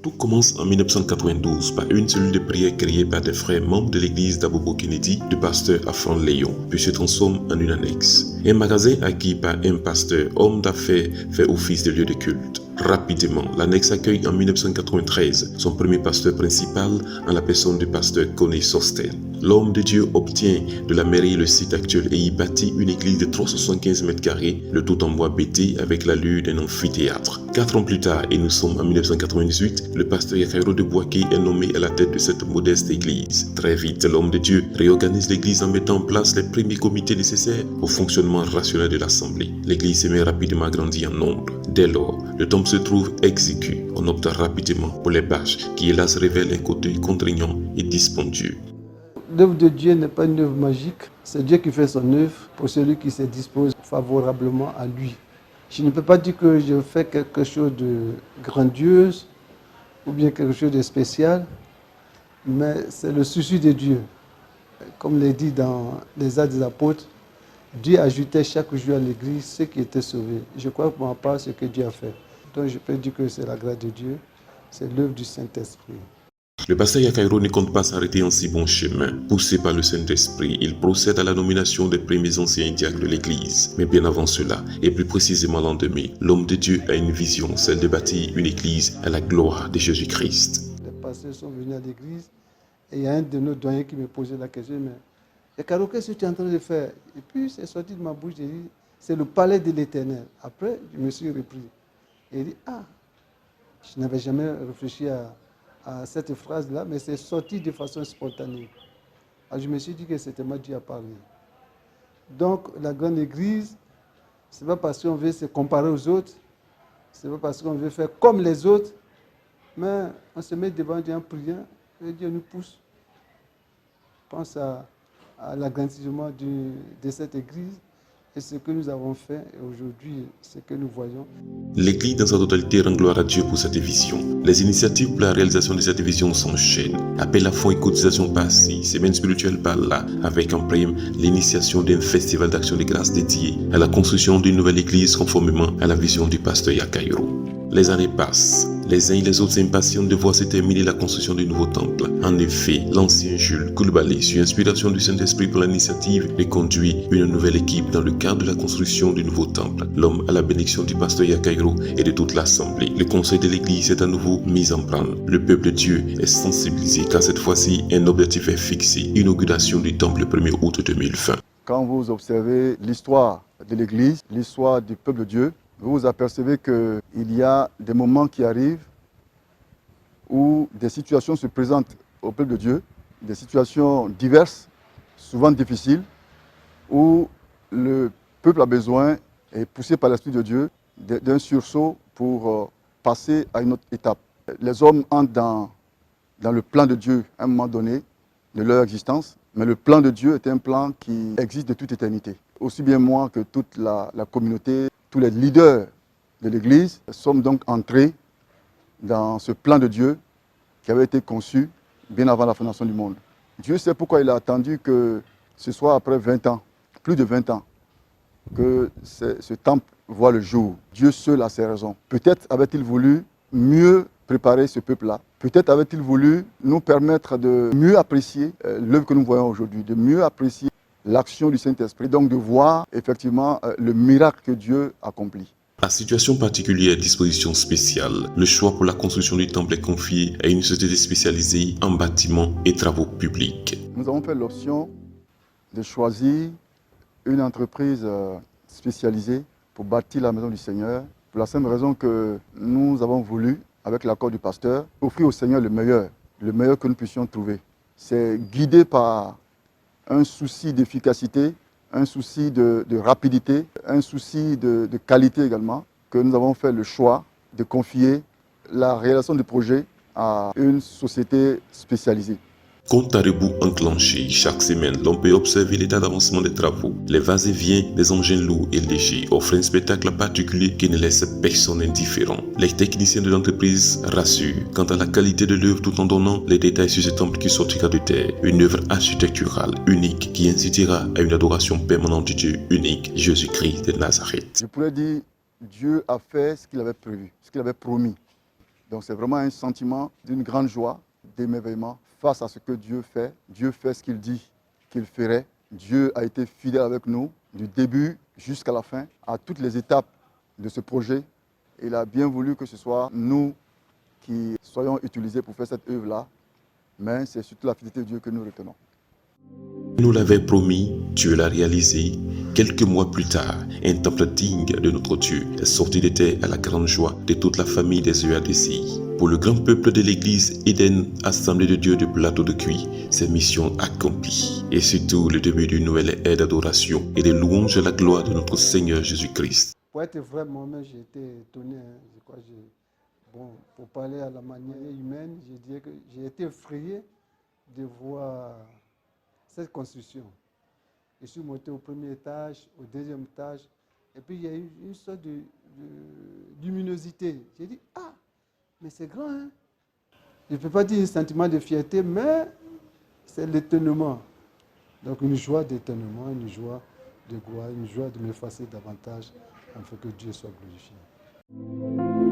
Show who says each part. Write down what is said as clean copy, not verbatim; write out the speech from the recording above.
Speaker 1: Tout commence en 1992 par une cellule de prière créée par des frères membres de l'église d'Abobo Kennedy du pasteur Afran Léon, puis se transforme en une annexe. Un magasin acquis par un pasteur homme d'affaires fait office de lieu de culte. Rapidement, l'annexe accueille en 1993 son premier pasteur principal en la personne du pasteur Koné Sosten. L'homme de Dieu obtient de la mairie le site actuel et y bâtit une église de 375 mètres carrés, le tout en bois bété avec l'allure d'un amphithéâtre. 4 ans plus tard, et nous sommes en 1998, le pasteur Yakairo de Boaké est nommé à la tête de cette modeste église. Très vite, l'homme de Dieu réorganise l'église en mettant en place les premiers comités nécessaires au fonctionnement rationnel de l'assemblée. L'église s'est rapidement agrandie en nombre. Dès lors, le temple se trouve exigu. On opte rapidement pour les bâches qui hélas révèlent un côté contraignant et dispendieux.
Speaker 2: L'œuvre de Dieu n'est pas une œuvre magique, c'est Dieu qui fait son œuvre pour celui qui se dispose favorablement à lui. Je ne peux pas dire que je fais quelque chose de grandiose ou bien quelque chose de spécial, mais c'est le souci de Dieu. Comme l'est dit dans les Actes des Apôtres, Dieu ajoutait chaque jour à l'église ceux qui étaient sauvés. Je crois pour ma part ce que Dieu a fait. Donc je peux dire que c'est la grâce de Dieu, c'est l'œuvre du Saint-Esprit.
Speaker 1: Le pasteur Yakairo ne compte pas s'arrêter en si bon chemin. Poussé par le Saint-Esprit, il procède à la nomination des premiers anciens diacres de l'Église. Mais bien avant cela, et plus précisément l'an 2000, l'homme de Dieu a une vision, celle de bâtir une Église à la gloire de Jésus-Christ.
Speaker 2: Les pasteurs sont venus à l'Église et il y a un de nos doyens qui me posait la question, mais Yakairo, qu'est-ce que tu es en train de faire? Et puis c'est sorti de ma bouche, j'ai dit, c'est le palais de l'Éternel. Après, je me suis repris. Et il dit, je n'avais jamais réfléchi à cette phrase-là, mais c'est sorti de façon spontanée. Alors je me suis dit que c'était moi Dieu à parler. Donc la grande église, ce n'est pas parce qu'on veut se comparer aux autres, ce n'est pas parce qu'on veut faire comme les autres, mais on se met devant Dieu en priant et Dieu nous pousse. Pense à l'agrandissement de cette église. Et ce que nous avons fait aujourd'hui, ce que nous voyons.
Speaker 1: L'Église dans sa totalité rend gloire à Dieu pour cette vision. Les initiatives pour la réalisation de cette vision s'enchaînent. Appel à fonds et cotisations par-ci, semaine spirituelle par-là, avec en prime l'initiation d'un festival d'action de grâce dédié à la construction d'une nouvelle Église conformément à la vision du pasteur Yakairo. Les années passent. Les uns et les autres s'impatientent de voir se terminer la construction du nouveau temple. En effet, l'ancien Jules Koulibaly, sur inspiration du Saint-Esprit pour l'initiative, reconduit une nouvelle équipe dans le cadre de la construction du nouveau temple. L'homme à la bénédiction du pasteur Yakairo et de toute l'assemblée. Le conseil de l'église est à nouveau mis en branle. Le peuple de Dieu est sensibilisé car cette fois-ci, un objectif est fixé. Inauguration du temple le 1er août 2020.
Speaker 3: Quand vous observez l'histoire de l'église, l'histoire du peuple de Dieu, vous vous apercevez qu'il y a des moments qui arrivent où des situations se présentent au peuple de Dieu, des situations diverses, souvent difficiles, où le peuple a besoin, est poussé par l'Esprit de Dieu, d'un sursaut pour passer à une autre étape. Les hommes entrent dans le plan de Dieu à un moment donné de leur existence, mais le plan de Dieu est un plan qui existe de toute éternité. Aussi bien moi que toute la communauté, tous les leaders de l'Église sommes donc entrés dans ce plan de Dieu qui avait été conçu bien avant la fondation du monde. Dieu sait pourquoi il a attendu que ce soit après 20 ans, plus de 20 ans, que ce temple voit le jour. Dieu seul a ses raisons. Peut-être avait-il voulu mieux préparer ce peuple-là. Peut-être avait-il voulu nous permettre de mieux apprécier l'œuvre que nous voyons aujourd'hui, de mieux apprécier l'action du Saint-Esprit, donc de voir effectivement le miracle que Dieu accomplit.
Speaker 1: À situation particulière et disposition spéciale, le choix pour la construction du temple est confié à une société spécialisée en bâtiments et travaux publics.
Speaker 3: Nous avons fait l'option de choisir une entreprise spécialisée pour bâtir la maison du Seigneur, pour la simple raison que nous avons voulu, avec l'accord du pasteur, offrir au Seigneur le meilleur que nous puissions trouver. C'est guidé par un souci d'efficacité, un souci de rapidité, un souci de qualité également, que nous avons fait le choix de confier la réalisation du projet à une société spécialisée.
Speaker 1: Compte à rebours enclenché, chaque semaine, l'on peut observer l'état d'avancement des travaux. Les va-et-vient des engins lourds et légers offrent un spectacle particulier qui ne laisse personne indifférent. Les techniciens de l'entreprise rassurent quant à la qualité de l'œuvre tout en donnant les détails sur ce temple qui sortira de terre. Une œuvre architecturale unique qui incitera à une adoration permanente du Dieu unique, Jésus-Christ de Nazareth.
Speaker 3: Je pourrais dire Dieu a fait ce qu'il avait prévu, ce qu'il avait promis. Donc c'est vraiment un sentiment d'une grande joie, d'émerveillement face à ce que Dieu fait. Dieu fait ce qu'il dit qu'il ferait. Dieu a été fidèle avec nous du début jusqu'à la fin, à toutes les étapes de ce projet. Il a bien voulu que ce soit nous qui soyons utilisés pour faire cette œuvre-là, mais c'est surtout la fidélité de Dieu que nous retenons.
Speaker 1: Nous l'avait promis, Dieu l'a réalisé. Quelques mois plus tard, un temple digne de notre Dieu est sorti de terre à la grande joie de toute la famille des EADCI. Pour le grand peuple de l'église Eden, Assemblée de Dieu de Plateau de Cuit, c'est mission accomplie. Et surtout le début d'une nouvelle ère d'adoration et de louange à la gloire de notre Seigneur Jésus-Christ.
Speaker 2: Pour être vrai, moi-même, j'ai été étonné. Je crois pour parler à la manière humaine, je dirais que j'ai été effrayé de voir cette construction. Je suis monté au premier étage, au deuxième étage, et puis il y a eu une sorte de luminosité. J'ai dit, ah, mais c'est grand, hein? Je ne peux pas dire un sentiment de fierté, mais c'est l'étonnement. Donc une joie d'étonnement, une joie de gloire, une joie de m'effacer davantage, afin que Dieu soit glorifié.